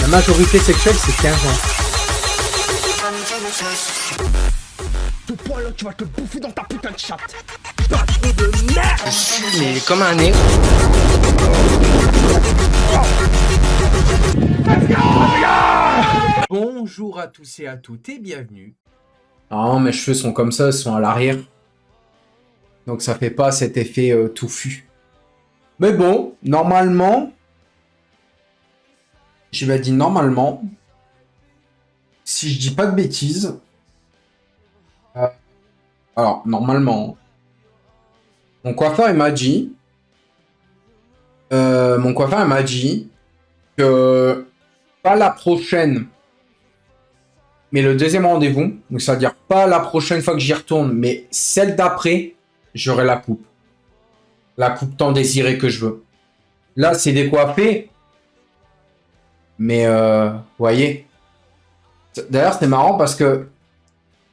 La majorité sexuelle, c'est 15 ans. Ce point là, tu vas te bouffer dans ta putain de chatte. Pas trop de merde. Je suis mais comme un nez. Bonjour à tous et à toutes et bienvenue. Non, mes cheveux sont comme ça, ils sont à l'arrière. Donc ça fait pas cet effet touffu. Mais bon, normalement... Je vais dire normalement... Si je dis pas de bêtises... alors, normalement... Mon coiffeur, il m'a dit... mon coiffeur, il m'a dit... Que... Pas la prochaine... Mais le deuxième rendez-vous, donc c'est-à-dire pas la prochaine fois que j'y retourne, mais celle d'après, j'aurai la coupe. La coupe tant désirée que je veux. Là, c'est décoiffé. Mais, vous voyez. D'ailleurs, c'est marrant parce que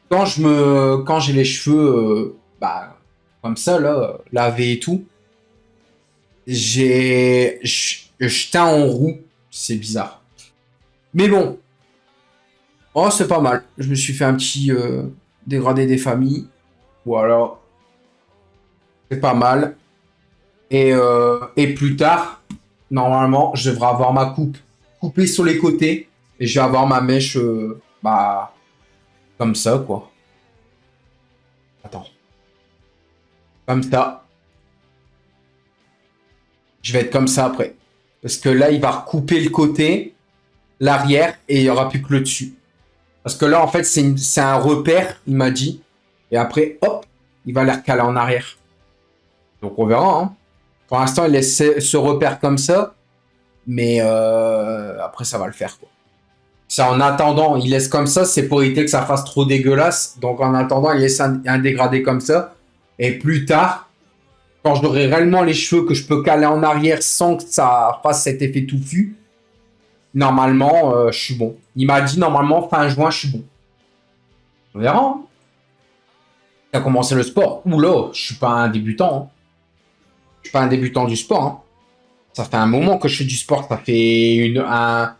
quand j'ai les cheveux, comme ça, là, lavés et tout, je teins en roux. C'est bizarre. Mais bon. Oh, c'est pas mal. Je me suis fait un petit dégradé des familles. Voilà. C'est pas mal. Et plus tard, normalement, je devrais avoir ma coupe coupée sur les côtés. Et je vais avoir ma mèche, comme ça, quoi. Attends. Comme ça. Je vais être comme ça après. Parce que là, il va recouper le côté, l'arrière, et il n'y aura plus que le dessus. Parce que là, en fait, c'est un repère, il m'a dit. Et après, hop, il va les recaler en arrière. Donc, on verra. Hein. Pour l'instant, il laisse ce repère comme ça. Mais après, ça va le faire. Quoi. Ça, en attendant, il laisse comme ça. C'est pour éviter que ça fasse trop dégueulasse. Donc, en attendant, il laisse un dégradé comme ça. Et plus tard, quand j'aurai réellement les cheveux que je peux caler en arrière sans que ça fasse cet effet touffu, normalement, je suis bon. Il m'a dit, normalement, fin juin, je suis bon. On verra. Hein. Tu as commencé le sport. Oula, je suis pas un débutant. Hein. Je suis pas un débutant du sport. Hein. Ça fait un moment que je fais du sport. Ça fait Ça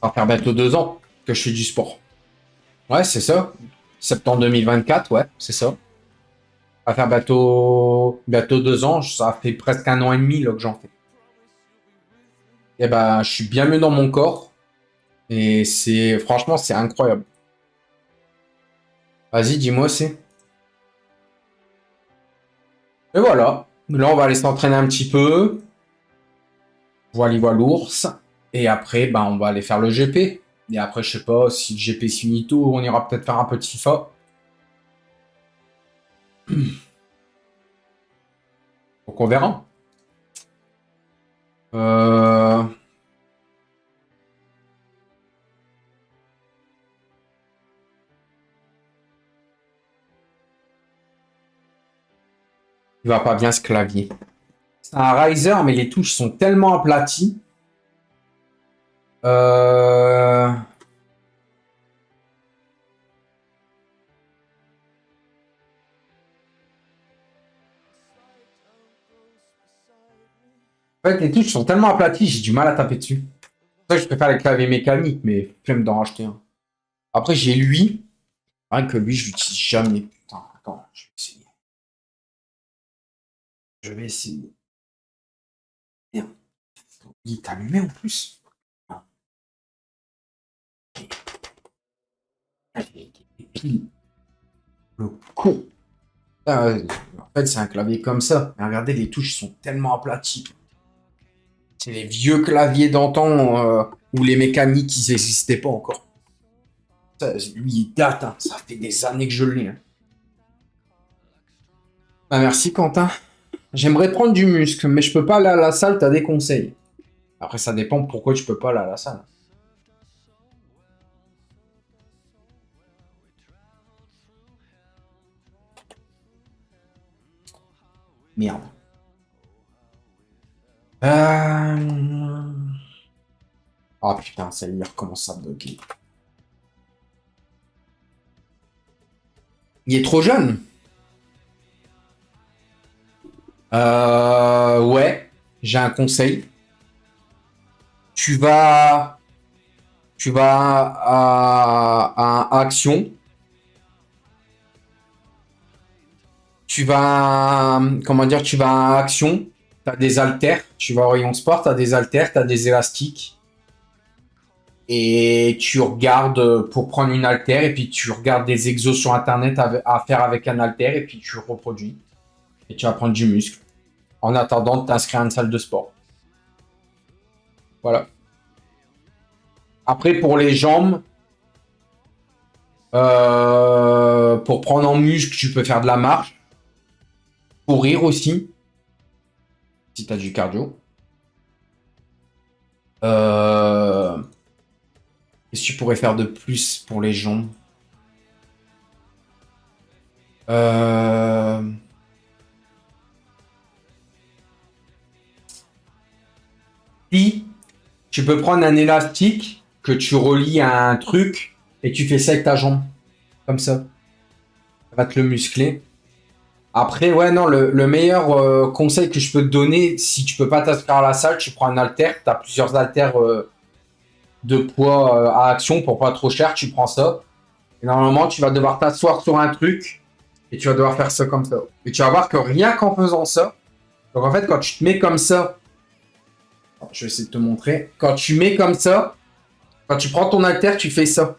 va faire bientôt 2 ans que je fais du sport. Ouais, c'est ça. Septembre 2024, ouais, c'est ça. Ça va faire bientôt 2 ans. Ça fait presque 1 an et demi là, que j'en fais. Et ben, je suis bien mieux dans mon corps. Et franchement, c'est incroyable. Vas-y, dis-moi aussi. Et voilà. Là, on va aller s'entraîner un petit peu. Voilà l'ours. Et après, ben, on va aller faire le GP. Et après, je sais pas, si le GP est finito, on ira peut-être faire un peu de FIFA. Donc, on verra. Il va pas bien ce clavier. C'est un Riser, mais les touches sont tellement aplaties. En fait, les touches sont tellement aplaties, j'ai du mal à taper dessus. C'est pour ça que je préfère les claviers mécaniques, mais flemme d'en racheter un. Après, j'ai lui. Rien que lui, je l'utilise jamais. Putain, attends, je vais essayer. Je vais essayer. Merde. Il est allumé en plus. Non. Le con. En fait, c'est un clavier comme ça. Mais regardez, les touches sont tellement aplaties. C'est les vieux claviers d'antan où les mécaniques, ils n'existaient pas encore. Ça, lui, il date. Hein. Ça fait des années que je l'ai. Hein. Bah, merci, Quentin. J'aimerais prendre du muscle, mais je peux pas aller à la salle, t'as des conseils. Après, ça dépend pourquoi tu peux pas aller à la salle. Merde. Oh putain, ça lui recommence à bugger. Il est trop jeune. Ouais, j'ai un conseil. Tu vas, tu vas à Action. Tu vas, comment dire, tu vas à Action. T'as des haltères. Tu vas au rayon sport, t'as des haltères, t'as des élastiques. Et tu regardes pour prendre une haltère et puis tu regardes des exos sur internet à faire avec un haltère et puis tu reproduis. Et tu vas prendre du muscle. En attendant de t'inscrire à une salle de sport. Voilà. Après, pour les jambes, pour prendre en muscle, tu peux faire de la marche. Courir aussi, si tu as du cardio. Qu'est-ce que tu pourrais faire de plus pour les jambes? Si tu peux prendre un élastique que tu relis à un truc et tu fais ça avec ta jambe. Comme ça. Ça va te le muscler. Après, ouais, non, le meilleur conseil que je peux te donner, si tu peux pas t'inscrire à la salle, tu prends un haltère. Tu as plusieurs haltères de poids à Action pour pas trop cher. Tu prends ça. Et normalement, tu vas devoir t'asseoir sur un truc et tu vas devoir faire ça comme ça. Et tu vas voir que rien qu'en faisant ça, donc en fait, quand tu te mets comme ça, je vais essayer de te montrer. Quand tu mets comme ça, quand tu prends ton haltère, tu fais ça.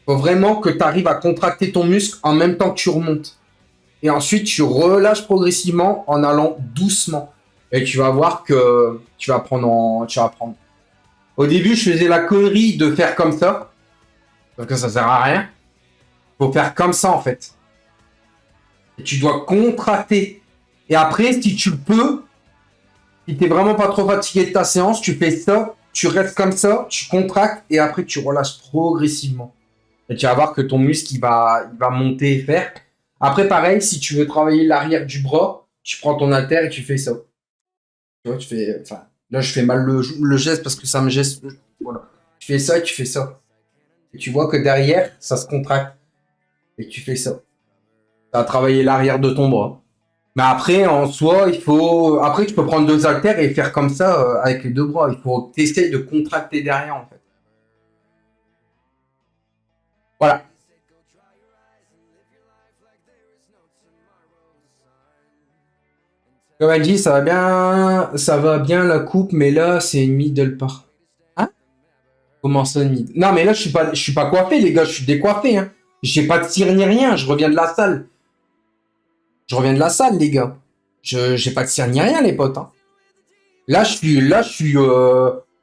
Faut vraiment que tu arrives à contracter ton muscle en même temps que tu remontes. Et ensuite, tu relâches progressivement en allant doucement. Et tu vas voir que tu vas prendre. Au début, je faisais la connerie de faire comme ça. Parce que ça sert à rien. Faut faire comme ça, en fait. Et tu dois contracter. Et après, si tu le peux, si t'es vraiment pas trop fatigué de ta séance, tu fais ça, tu restes comme ça, tu contractes et après tu relâches progressivement. Et tu vas voir que ton muscle il va monter et faire. Après, pareil, si tu veux travailler l'arrière du bras, tu prends ton haltère et tu fais ça. Tu vois, tu fais. Enfin, là, je fais mal le geste parce que ça me geste. Voilà. Tu fais ça et tu fais ça. Et tu vois que derrière, ça se contracte. Et tu fais ça. Ça va travailler l'arrière de ton bras. Mais après, en soi, il faut. Après, tu peux prendre deux haltères et faire comme ça avec les deux bras. Il faut tester de contracter derrière, en fait. Voilà. Comme elle dit, ça va bien la coupe, mais là, c'est une middle part. Hein? Comment ça, une middle? Non, mais là, je suis pas coiffé, les gars, je suis décoiffé, hein. J'ai pas de cire ni rien, je reviens de la salle. Je reviens de la salle, les gars. J'ai pas de cire ni rien, les potes, hein. Là, je suis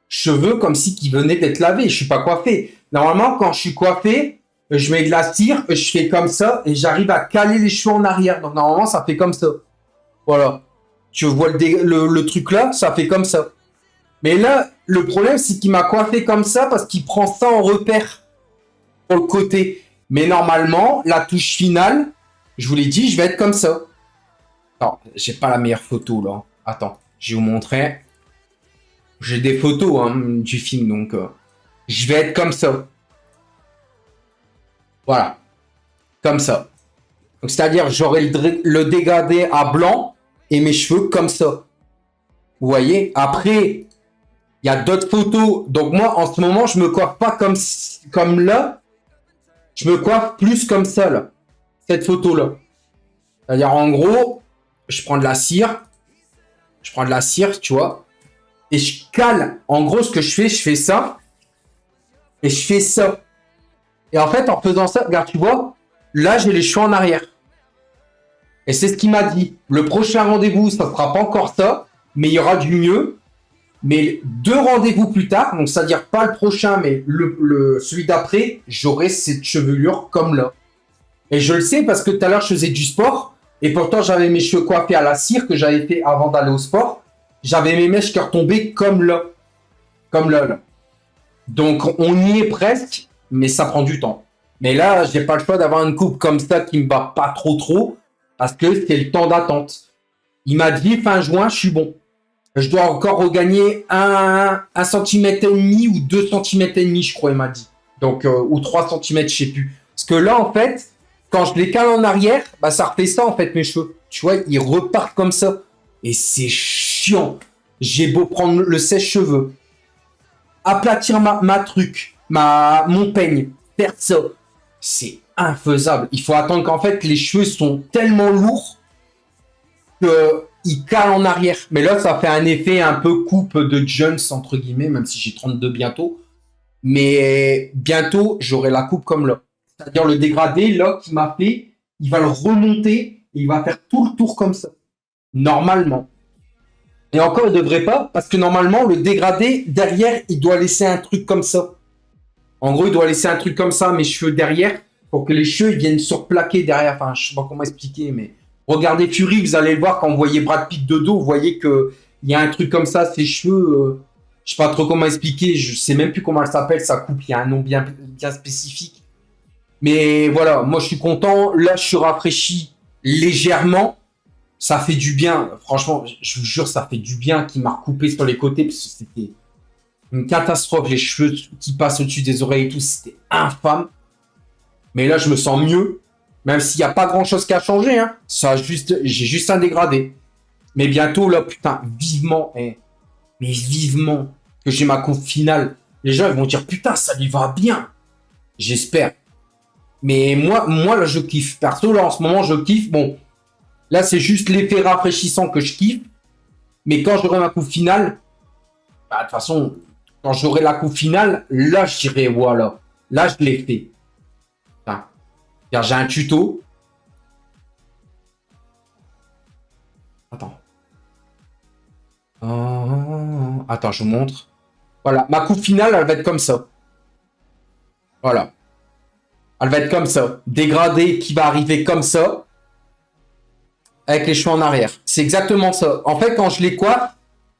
cheveux comme si qui venaient d'être lavés. Je suis pas coiffé. Normalement, quand je suis coiffé, je mets de la cire, je fais comme ça et j'arrive à caler les cheveux en arrière. Donc normalement, ça fait comme ça. Voilà. Tu vois le truc là, ça fait comme ça. Mais là, le problème, c'est qu'il m'a coiffé comme ça parce qu'il prend ça en repère pour le côté. Mais normalement, la touche finale, je vous l'ai dit, je vais être comme ça. Attends, j'ai pas la meilleure photo là. Attends, je vais vous montrer. J'ai des photos hein, du film, donc je vais être comme ça. Voilà, comme ça. Donc c'est-à-dire, j'aurai le dégradé à blanc et mes cheveux comme ça. Vous voyez? Après, il y a d'autres photos. Donc moi, en ce moment, je me coiffe pas comme là. Je me coiffe plus comme ça, là. Cette photo-là. C'est-à-dire, en gros, je prends de la cire. Je prends de la cire, tu vois. Et je cale. En gros, ce que je fais ça. Et je fais ça. Et en fait, en faisant ça, regarde, tu vois, là, j'ai les cheveux en arrière. Et c'est ce qu'il m'a dit. Le prochain rendez-vous, ça ne sera pas encore ça, mais il y aura du mieux. Mais 2 rendez-vous plus tard, donc c'est-à-dire pas le prochain, mais celui d'après, j'aurai cette chevelure comme là. Et je le sais parce que tout à l'heure, je faisais du sport. Et pourtant, j'avais mes cheveux coiffés à la cire que j'avais fait avant d'aller au sport. J'avais mes mèches qui retombaient comme là. Comme là, là. Donc, on y est presque, mais ça prend du temps. Mais là, j'ai pas le choix d'avoir une coupe comme ça qui me va pas trop, parce que c'est le temps d'attente. Il m'a dit, fin juin, je suis bon. Je dois encore regagner 1,5 cm ou 2,5 cm, je crois, il m'a dit. Donc, ou 3 cm, je sais plus. Parce que là, en fait, quand je les cale en arrière, bah, ça refait ça, en fait, mes cheveux. Tu vois, ils repartent comme ça. Et c'est chiant. J'ai beau prendre le sèche-cheveux, aplatir mon peigne, faire ça. C'est infaisable. Il faut attendre qu'en fait, les cheveux sont tellement lourds qu'ils calent en arrière. Mais là, ça fait un effet un peu coupe de Jones, entre guillemets, même si j'ai 32 bientôt. Mais bientôt, j'aurai la coupe comme là. C'est-à-dire le dégradé, là, qui m'a fait, il va le remonter et il va faire tout le tour comme ça. Normalement. Et encore, il ne devrait pas, parce que normalement, le dégradé, derrière, il doit laisser un truc comme ça. En gros, il doit laisser un truc comme ça, mes cheveux derrière, pour que les cheveux ils viennent surplaquer derrière. Enfin, je sais pas comment expliquer, mais regardez Fury, vous allez le voir quand vous voyez Brad Pitt de dos, vous voyez que il y a un truc comme ça, ses cheveux. Je sais pas trop comment expliquer, je sais même plus comment elle s'appelle, sa coupe, il y a un nom bien spécifique. Mais voilà, moi je suis content. Là, je suis rafraîchi légèrement. Ça fait du bien. Franchement, je vous jure, ça fait du bien qu'il m'a recoupé sur les côtés parce que c'était une catastrophe. Les cheveux qui passent au-dessus des oreilles et tout, c'était infâme. Mais là, je me sens mieux. Même s'il n'y a pas grand-chose qui a changé. Hein. J'ai juste un dégradé. Mais bientôt, là, putain, vivement, mais vivement que j'ai ma coupe finale. Les gens ils vont dire, putain, ça lui va bien. J'espère. Mais moi, là, je kiffe. Perso, là, en ce moment, je kiffe. Bon, là, c'est juste l'effet rafraîchissant que je kiffe. Mais quand j'aurai ma coupe finale, bah, de toute façon, quand j'aurai la coupe finale, là, je dirai, voilà. Là, je l'ai fait. Enfin, j'ai un tuto. Attends. Attends, je vous montre. Voilà, ma coupe finale, elle va être comme ça. Voilà. Elle va être comme ça. Dégradé qui va arriver comme ça. Avec les cheveux en arrière. C'est exactement ça. En fait, quand je les coiffe,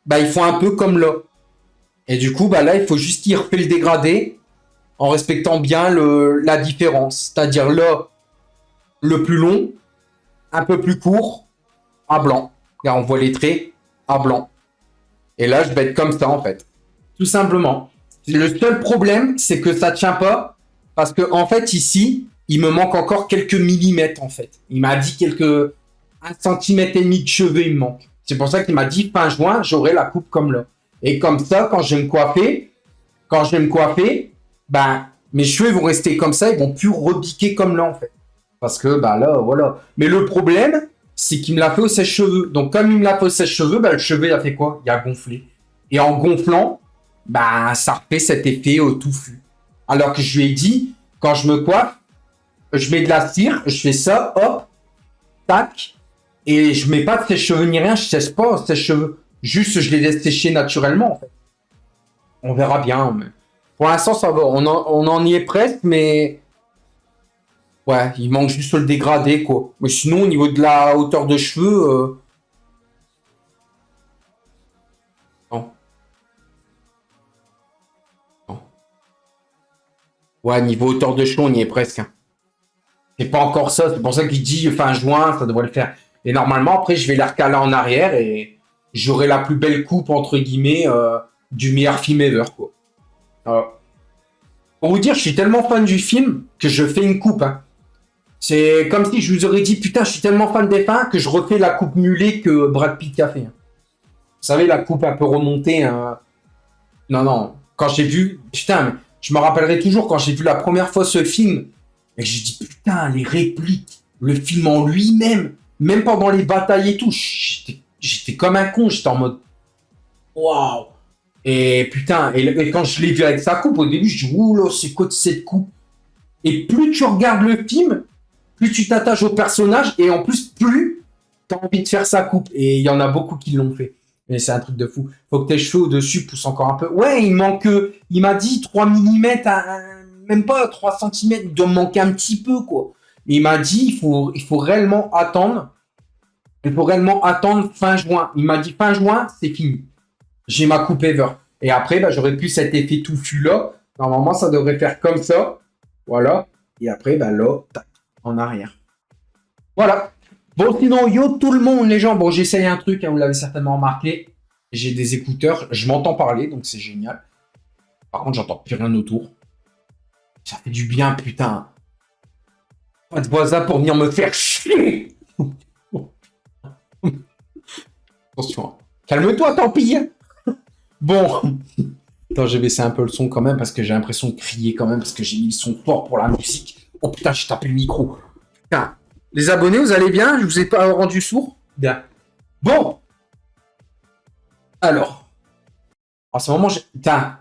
bah, ils font un peu comme là. Et du coup, bah, là, il faut juste y refaire le dégradé en respectant bien la différence. C'est-à-dire là, le plus long, un peu plus court, à blanc. Là, on voit les traits, à blanc. Et là, je vais être comme ça, en fait. Tout simplement. Le seul problème, c'est que ça tient pas. Parce que, en fait, ici, il me manque encore quelques millimètres, en fait. Il m'a dit quelques 1,5 cm de cheveux, il me manque. C'est pour ça qu'il m'a dit, fin juin, j'aurai la coupe comme là. Et comme ça, quand je vais me coiffer, ben, mes cheveux vont rester comme ça, ils vont plus repiquer comme là, en fait. Parce que, bah là, voilà. Mais le problème, c'est qu'il me l'a fait au sèche-cheveux. Donc, comme il me l'a fait au sèche-cheveux, bah, le cheveu, il a fait quoi? Il a gonflé. Et en gonflant, bah, ça refait cet effet au touffu. Alors que je lui ai dit, quand je me coiffe, je mets de la cire, je fais ça, hop, tac, et je mets pas de sèche-cheveux ni rien, je sèche pas sèche-cheveux. Juste, je les laisse sécher naturellement, en fait. On verra bien. Mais... Pour l'instant, ça va. On en y est presque, mais... Ouais, il manque juste le dégradé, quoi. Mais sinon, au niveau de la hauteur de cheveux... Non. Non. Ouais, niveau hauteur de cheveux, on y est presque. Hein. C'est pas encore ça. C'est pour ça qu'il dit fin juin, ça devrait le faire. Et normalement, après, je vais la recaler en arrière et j'aurai la plus belle coupe, entre guillemets, du meilleur film ever, quoi. Pour vous dire, je suis tellement fan du film que je fais une coupe. Hein. C'est comme si je vous aurais dit, putain, je suis tellement fan des fins que je refais la coupe mulet que Brad Pitt a fait. Hein. Vous savez, la coupe un peu remontée. Hein. Non. Quand j'ai vu, putain, je me rappellerai toujours quand j'ai vu la première fois ce film et j'ai dit, putain, les répliques, le film en lui-même, même pendant les batailles et tout, j'étais comme un con, j'étais en mode, waouh. Et putain, et quand je l'ai vu avec sa coupe, au début, je dis, oula, c'est quoi cette coupe? Et plus tu regardes le film, plus tu t'attaches au personnage, et en plus, plus t'as envie de faire sa coupe. Et il y en a beaucoup qui l'ont fait. Mais c'est un truc de fou. Faut que tes cheveux au-dessus poussent encore un peu. Ouais, il m'a dit 3 mm, même pas 3 cm, il doit me manquer un petit peu, quoi. Il m'a dit, il faut réellement attendre. Il faut réellement attendre fin juin. Il m'a dit fin juin, c'est fini. J'ai ma coupe ever. Et après, bah, j'aurais pu cet effet touffu là. Normalement, ça devrait faire comme ça. Voilà. Et après, bah, là, tac, en arrière. Voilà. Bon, sinon, yo tout le monde, les gens. Bon, j'essaye un truc, hein, vous l'avez certainement remarqué. J'ai des écouteurs. Je m'entends parler, donc c'est génial. Par contre, j'entends plus rien autour. Ça fait du bien, putain. Pas de voisin pour venir me faire chier. Attention. Calme-toi, tant pis. Bon. Attends, j'ai baissé un peu le son quand même parce que j'ai l'impression de crier quand même parce que j'ai mis le son fort pour la musique. Oh putain, j'ai tapé le micro. Putain. Les abonnés, vous allez bien? Je vous ai pas rendu sourd? Bien. Bon. Alors. En ce moment, putain.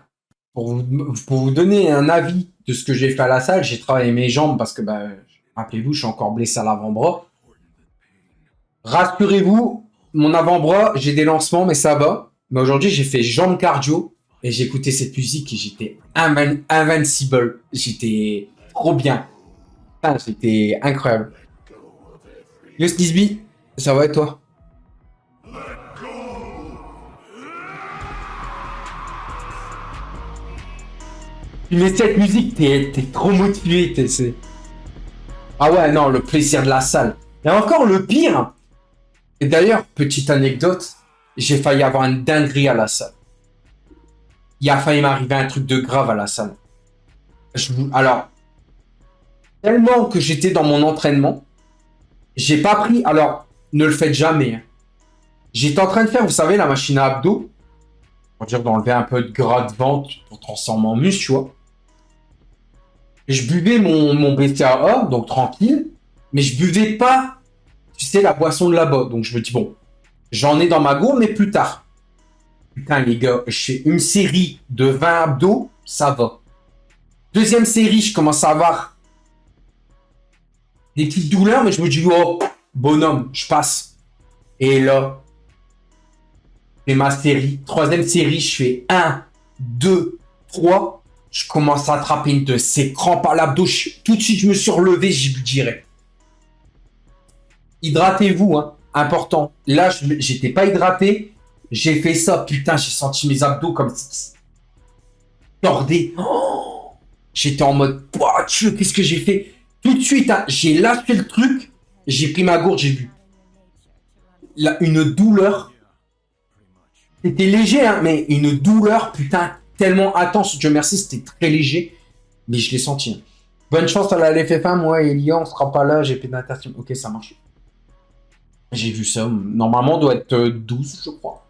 Pour vous donner un avis de ce que j'ai fait à la salle, j'ai travaillé mes jambes parce que, bah, rappelez-vous, je suis encore blessé à l'avant-bras. Rassurez-vous, mon avant-bras, j'ai des lancements, mais ça va. Mais aujourd'hui, j'ai fait jambes cardio et j'ai écouté cette musique et j'étais invincible. J'étais trop bien. Putain, c'était incroyable. Yo, Snisby, ça va et toi? Tu mets cette musique, t'es trop motivé. Ah ouais, non, le plaisir de la salle. Et encore le pire. Et d'ailleurs, petite anecdote, j'ai failli avoir une dinguerie à la salle. Il a failli m'arriver un truc de grave à la salle. Alors, tellement que j'étais dans mon entraînement, j'ai pas pris... Alors, ne le faites jamais. Hein. J'étais en train de faire, vous savez, la machine à abdos. Pour dire d'enlever un peu de gras de ventre pour transformer en muscle, tu vois. Et je buvais mon BCAA, donc tranquille. Mais je buvais pas, tu sais, la boisson de là-bas. Donc je me dis, bon, j'en ai dans ma gourde, mais plus tard. Putain, les gars, je fais une série de 20 abdos, ça va. Deuxième série, je commence à avoir des petites douleurs, mais je me dis, oh, bonhomme, je passe. Et là, c'est ma série. Troisième série, je fais 1, 2, 3. Je commence à attraper une de ces crampes à l'abdos. Tout de suite, je me suis relevé, j'ai bu direct. Hydratez-vous, hein, important. Là, j'étais pas hydraté. J'ai fait ça, putain, j'ai senti mes abdos comme si tordés. Oh, j'étais en mode, qu'est-ce que j'ai fait? Tout de suite, hein, j'ai lâché le truc, j'ai pris ma gourde, j'ai bu. Là, une douleur. C'était léger, hein, mais une douleur, putain, tellement intense. Dieu merci, c'était très léger, mais je l'ai senti. Hein. Bonne chance à la LFF1, moi et Elia, on sera pas là, j'ai fait d'interception. Ok, ça marche. J'ai vu ça. Normalement, on doit être 12, je crois.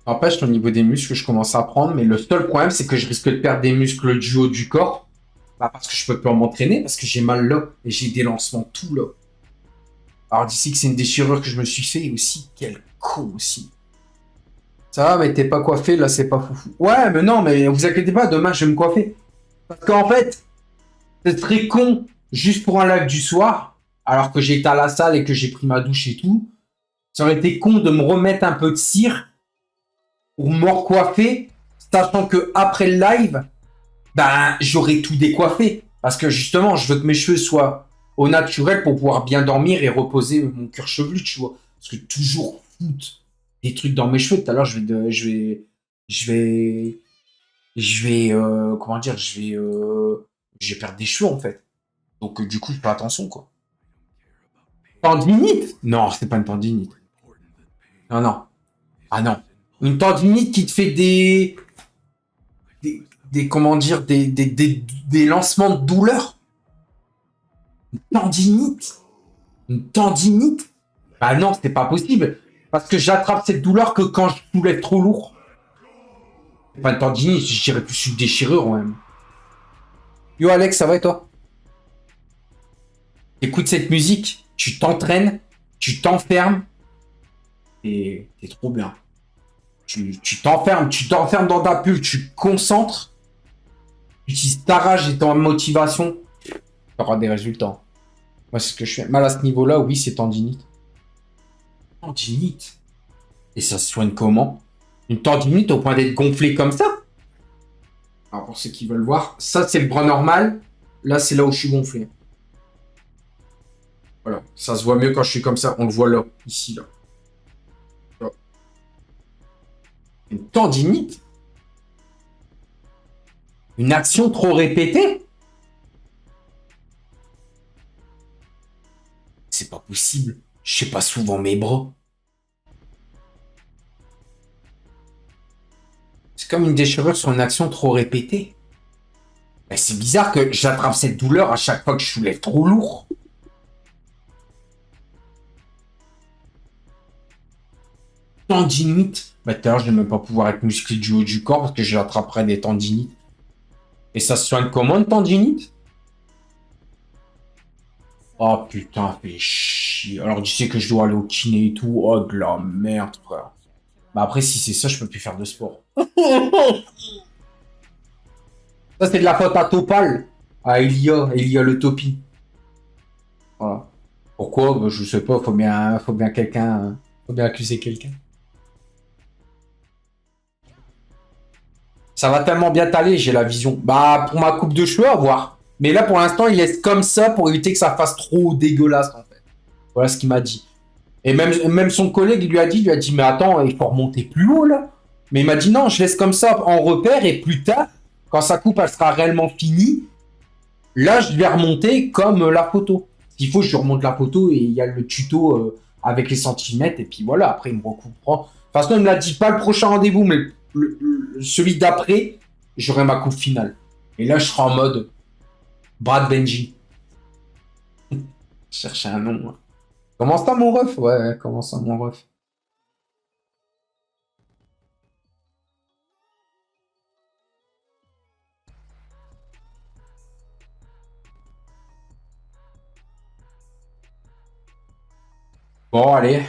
N'empêche, au niveau des muscles, je commence à prendre, mais le seul problème, c'est que je risque de perdre des muscles du haut du corps. Bah, parce que je peux pas m'entraîner, parce que j'ai mal là, et j'ai des lancements tout là. Alors d'ici que c'est une déchirure que je me suis fait aussi, quel con aussi. Ça va, mais t'es pas coiffé, là c'est pas foufou. Ouais, mais non, mais vous inquiétez pas, demain je vais me coiffer. Parce qu'en fait, c'est très con, juste pour un live du soir, alors que j'ai été à la salle et que j'ai pris ma douche et tout. Ça aurait été con de me remettre un peu de cire pour me recoiffer, sachant que après le live, ben j'aurais tout décoiffé. Parce que justement, je veux que mes cheveux soient au naturel pour pouvoir bien dormir et reposer mon cuir chevelu, tu vois. Parce que toujours foutre des trucs dans mes cheveux. Tout à l'heure, comment dire, je vais perdre des cheveux en fait. Donc du coup, je fais attention quoi. Tendinite? Non, c'est pas une tendinite. Non, non. Ah non. Une tendinite qui te fait comment dire, des lancements de douleur. Une tendinite? Une tendinite? Bah non, c'est pas possible. Parce que j'attrape cette douleur que quand je soulève trop lourd. C'est pas une tendinite, je dirais plus une déchirure même. Yo Alex, ça va et toi? Écoute cette musique, tu t'entraînes, tu t'enfermes, et t'es trop bien. Tu t'enfermes dans ta bulle, tu te concentres, tu utilises ta rage et ta motivation, tu auras des résultats. Moi, c'est ce que je fais. Mal à ce niveau-là, oui, c'est tendinite. Tendinite? Et ça se soigne comment? Une tendinite au point d'être gonflée comme ça? Alors, pour ceux qui veulent voir, ça, c'est le bras normal. Là, c'est là où je suis gonflé. Voilà, ça se voit mieux quand je suis comme ça. On le voit là, ici, là. Là. Une tendinite? Une action trop répétée? C'est pas possible. Je sais pas souvent mes bras. C'est comme une déchirure sur une action trop répétée. Mais c'est bizarre que j'attrape cette douleur à chaque fois que je soulève trop lourd. Tendinite. Bah, tout à l'heure, je vais même pas pouvoir être musclé du haut du corps parce que j'attraperai des tendinites. Et ça se soigne comment, une tendinite? Oh putain, fais chier. Alors, tu sais que je dois aller au kiné et tout. Oh, de la merde, frère. Bah, après, si c'est ça, je peux plus faire de sport. Ça, c'est de la faute à Topal. À Elia le Topi. Voilà. Pourquoi? Bah, je sais pas, faut bien quelqu'un. Faut bien accuser quelqu'un. Ça va tellement bien t'aller, j'ai la vision. Bah, pour ma coupe de cheveux, à voir. Mais là, pour l'instant, il laisse comme ça pour éviter que ça fasse trop dégueulasse, en fait. Voilà ce qu'il m'a dit. Et même son collègue, il lui a dit, mais attends, il faut remonter plus haut, là. Mais il m'a dit, non, je laisse comme ça en repère, et plus tard, quand sa coupe, elle sera réellement finie, là, je vais remonter comme la photo. S'il faut, je remonte la photo, et il y a le tuto avec les centimètres, et puis voilà, après, il me recoupera. De toute façon, il me l'a dit pas le prochain rendez-vous, mais celui d'après, j'aurai ma coupe finale. Et là, je serai en mode Brad Benji. Chercher un nom. Hein. Comment ça, mon ref? Ouais, comment ça, mon ref? Bon, allez.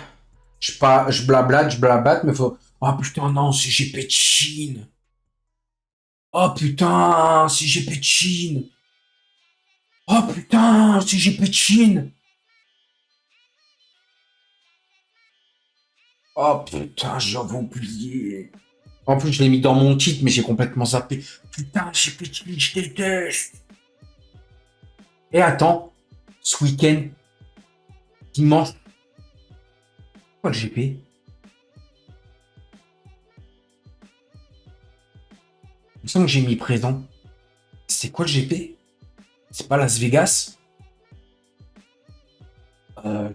Je blablate, mais faut... Oh putain, non, c'est GP de Chine. Oh putain, c'est GP de Chine. Oh putain, c'est GP de Chine. Oh putain, j'avais oublié. En plus, je l'ai mis dans mon titre, mais j'ai complètement zappé. Putain, GP de Chine, je déteste. Et attends, ce week-end, dimanche. Quoi le GP? Il me semble que j'ai mis présent. C'est quoi le GP? C'est pas Las Vegas?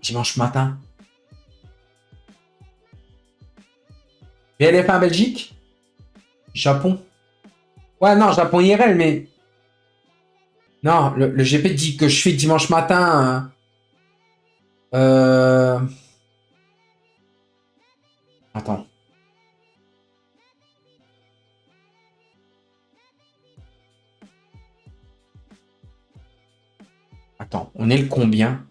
Dimanche matin. VLF1 Belgique? Japon? Ouais, non, Japon IRL, mais... Non, le GP dit que je fais dimanche matin... Attends. Attends, on est le combien?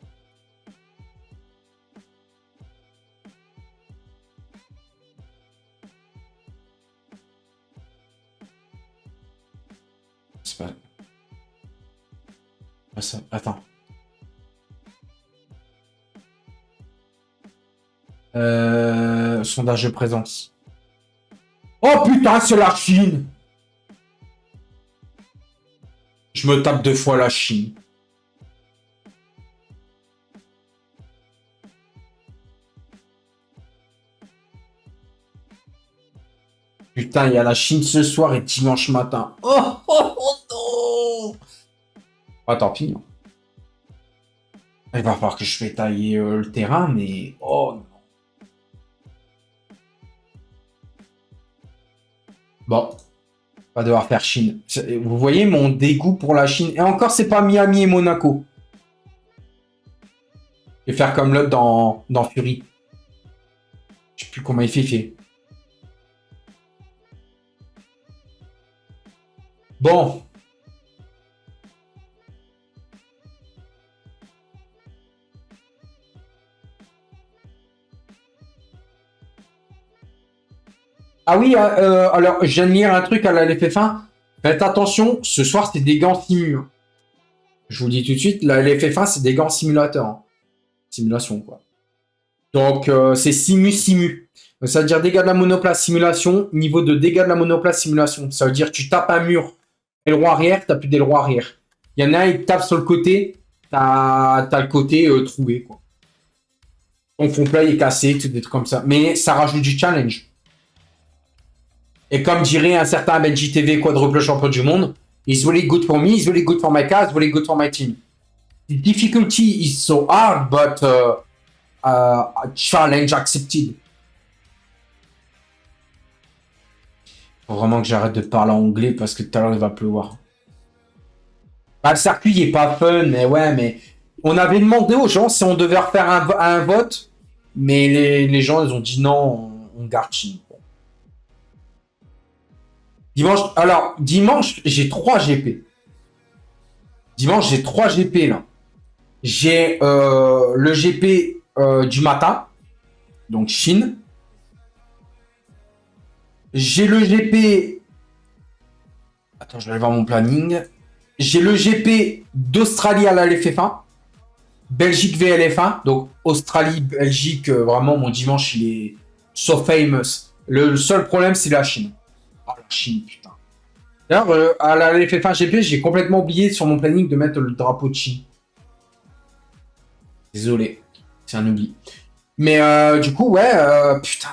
C'est pas... Attends. Sondage de présence. Oh putain, c'est la Chine! Je me tape 2 fois la Chine. Putain, il y a la Chine ce soir et dimanche matin. Oh non! Ah, tant pis. Il va falloir que je fais tailler le terrain, mais... Oh non. Bon. Va devoir faire Chine. Vous voyez mon dégoût pour la Chine. Et encore, c'est pas Miami et Monaco. Je vais faire comme l'autre dans Fury. Je sais plus comment il fait. Bon. Ah oui, alors je viens de lire un truc à la LFF1. Faites attention, ce soir c'est des gants simu. Hein. Je vous le dis tout de suite, la LFF1 c'est des gants simulateurs. Hein. Simulation quoi. Donc c'est simu. Ça veut dire dégâts de la monoplace simulation, niveau de dégâts de la monoplace simulation. Ça veut dire tu tapes un mur, aileron arrière, t'as plus d'aileron arrière. Il y en a un, il tape sur le côté, t'as le côté troué quoi. Ton fond plat est cassé, tout des trucs comme ça. Mais ça rajoute du challenge. Et comme dirait un certain Benji TV, quadruple champion du monde, it's really good for me, it's really good for my car, it's really good for my team. The difficulty is so hard, but challenge accepted. Faut vraiment que j'arrête de parler anglais parce que tout à l'heure, il va pleuvoir. Bah, le circuit il est pas fun, mais ouais, mais on avait demandé aux gens si on devait refaire un vote, mais les gens, ils ont dit non, on garde Chine. Dimanche, alors, dimanche, j'ai 3 GP. Dimanche, j'ai 3 GP, là. J'ai le GP du matin, donc Chine. J'ai le GP... Attends, je vais aller voir mon planning. J'ai le GP d'Australie à la LFF1. Belgique VLF1. Donc, Australie, Belgique, vraiment, mon dimanche, il est so famous. Le seul problème, c'est la Chine. Ah, la Chine, putain. D'ailleurs, à la LFF1 GP, j'ai complètement oublié sur mon planning de mettre le drapeau de Chine. Désolé, c'est un oubli. Mais du coup, ouais, putain.